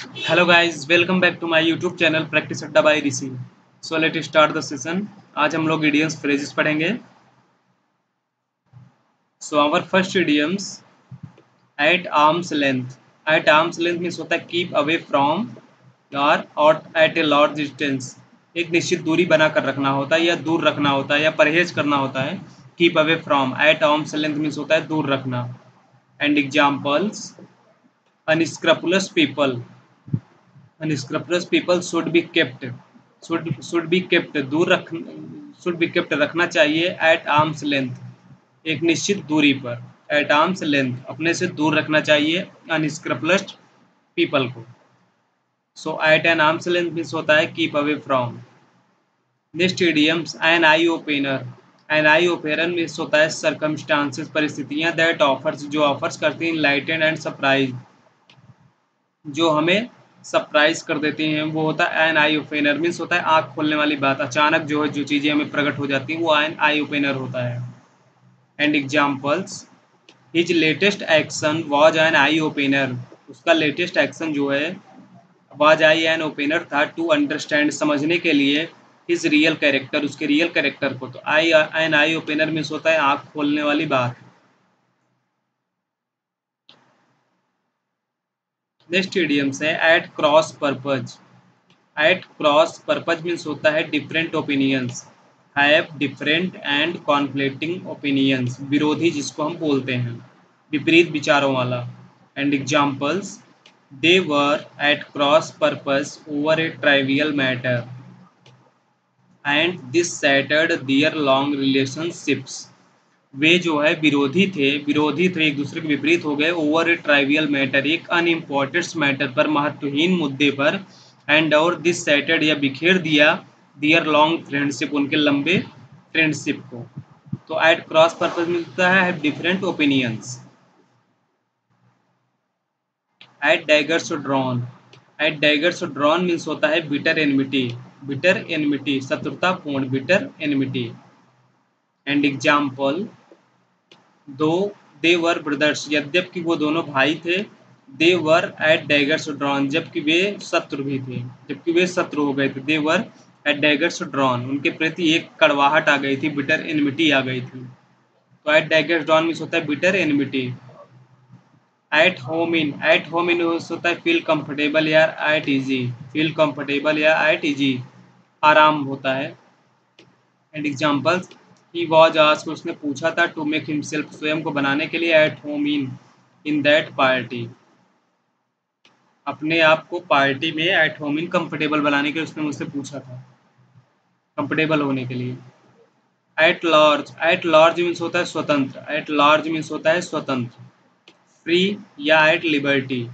Hello guys, welcome back to my YouTube channel practice Adda by Rishi. So let start the session. आज हम लोग idioms phrases पढ़ेंगे। So our first idioms, at arm's length. At arm's length means होता है keep away from और at a large distance. एक निश्चित दूरी बनाकर रखना होता है या दूर रखना होता है या परहेज करना होता है। Keep away from at arm's length means होता है दूर रखना। And examples, unscrupulous people. Unscrupulous people should be kept, should be kept दूर रख, शुड बी केप्ट रखना चाहिए एट आर्म्स लेंथ एक निश्चित दूरी पर। एट आर्म्स लेंथ अपने से दूर रखना चाहिए अनस्क्रपुलस पीपल को। So at an arm's length means होता है keep away from. Next idioms, an eye opener. An eye opener means होता है सरकमस्टांसेस, परिस्थितियां दैट ऑफर्स जो ऑफर्स करती हैं इनलाइटेंड एंड सरप्राइज, जो हमें सरप्राइज कर देती हैं, वो होता है एन आई ओपेनर। मीन्स होता है आँख खोलने वाली बात, अचानक जो है जो चीज़ें हमें प्रकट हो जाती हैं वो एन आई ओपेनर होता है। And examples, his latest action was an eye opener. उसका लेटेस्ट एक्शन जो है वॉज आई एन ओपेनर था टू अंडरस्टैंड समझने के लिए हिज रियल कैरेक्टर, उसके रियल कैरेक्टर को। तो I N eye opener means होता है आँख खोलने वाली बात। नेक्स्ट इडियम्स है at cross purpose. At cross purpose means होता है different opinions, have different and conflicting opinions, विरोधी जिसको हम बोलते हैं, विपरीत विचारों वाला। And examples, they were at cross purpose over a trivial matter and this shattered their long relationships. वे जो है विरोधी थे एक दूसरे के विपरीत हो गए ओवर ए ट्राइवियल मैटर एक अनइम्पोर्टेंट मैटर पर, महत्वहीन मुद्दे पर। एंड और दिस सेटेड या बिखेर दिया दियर लॉन्ग फ्रेंडशिप उनके लंबे फ्रेंडशिप को। तो एट क्रॉस पर्पज मिलता है different opinions. At daggers drawn. At daggers drawn means होता है बिटर एनमिटी, बिटर एनमिटी शत्रुतापूर्ण, bitter enmity. And example, though they were brothers यद्यपि वो दोनों भाई थे, they were at daggers drawn जबकि वे शत्रु भी थे, जबकि वे शत्रु हो गए थे। They were at daggers drawn उनके प्रति एक कड़वाहट आ गई थी, बिटर एनमिटी आ गई थी। तो एट डैगर्स ड्रॉन मीन्स होता है bitter enmity. At home in होता है फील कंफर्टेबल या एट इजी, फील कंफर्टेबल या एट इजी आराम होता है। And examples, he was asked उसने पूछा था टू मेक हिमसेल्फ स्वयं को बनाने के लिए at home in that party, अपने आप को पार्टी में एट होम इन कंफर्टेबल बनाने के लिए उसने मुझसे पूछा था, कंफर्टेबल होने के लिए। एट लार्ज मीन्स होता है स्वतंत्र, एट लार्ज मीन्स होता है स्वतंत्र, फ्री या at liberty.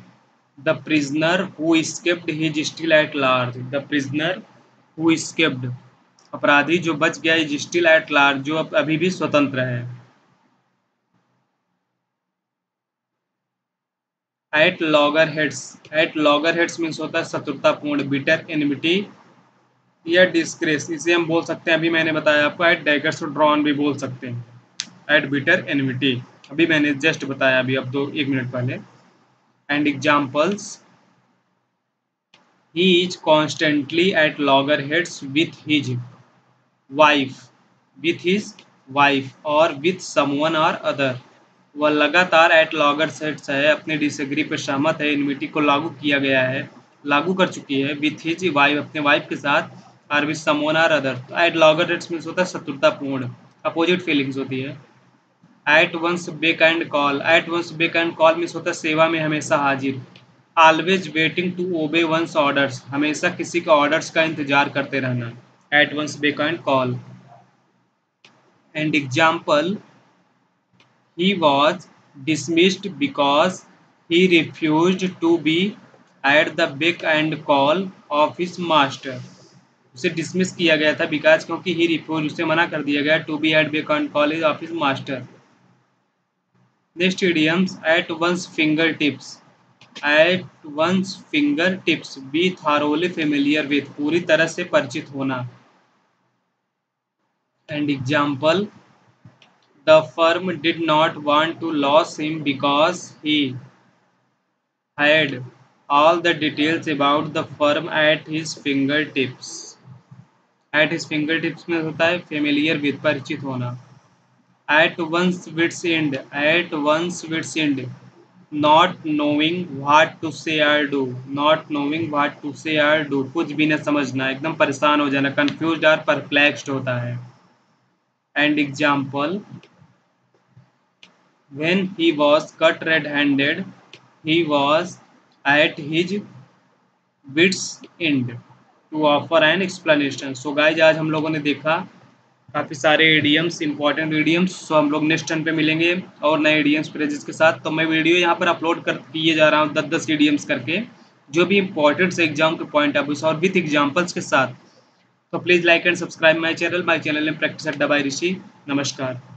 The prisoner who escaped his still at large, the prisoner who escaped अपराधी जो बच गया, इज स्टिल एट लार्ज जो अभी भी स्वतंत्र है। एट लॉगर हेड्स मीन्स होता है शत्रुतापूर्ण, बिटर एनिमिटी या डिस्ग्रेस, इसे हम बोल सकते हैं, अभी मैंने बताया आपको एट डैगर्स ड्रॉन भी बोल सकते हैं, एट बिटर एनिमिटी अभी मैंने जस्ट बताया, अभी अब दो एक मिनट पहले। And examples, he is constantly at loggerheads wife with his wife or with someone or other. वह लगातार एट लॉगर सेट्स है, अपने डिसएग्री पर सहमत है, इनमिटी को लागू किया गया है, लागू कर चुकी है, विथ हिज वाइफ अपने वाइफ के साथ, और विथ समवन और अदर। तो एट लॉगर सेट्स मीन्स होता है शत्रुतापूर्ण, अपोजिट फीलिंग्स होती है। At one's beck and call, at one's beck and call means होता है सेवा में हमेशा हाजिर, always waiting to obey one's orders हमेशा किसी का ऑर्डर्स का इंतजार करते रहना, at one's beck and call. And example, he was dismissed because he refused to be at the beck and call of his master। उसे डिसमिस किया गया था बिकॉज क्योंकि ही रिफ्यूज उसे मना कर दिया गया to be at beck and call of his master. Next idioms, at one's fingertips. At one's fingertips be thoroughly familiar with पूरी तरह से परिचित होना। And example, the firm did not want to lose him because he had all the details about the firm at his fingertips. At his fingertips में होता है familiar with, परिचित होना. At one's wit's end, at one's wit's end, not knowing what to say or do, not knowing what to say or do, कुछ भी न समझना, एकदम परेशान हो जाना, confused और perplexed होता है. And example, when he was cut red-handed, he was at his wit's end to offer an explanation. So guys, आज हम लोगों ने देखा काफ़ी सारे इडियम्स, इंपॉर्टेंट इडियम्स. सो हम लोग नेक्स्ट टर्न पे मिलेंगे और नए इडियम्स फ्रेजेस के साथ. तो मैं वीडियो यहाँ पर अपलोड कर किए जा रहा हूँ 10-10 इडियम्स करके, जो भी इंपॉर्टेंट से एग्जाम के पॉइंट ऑफ व्यू और विथ एग्जाम्पल्स के साथ. तो please like and subscribe my channel name practice Adda by ऋषि. नमस्कार.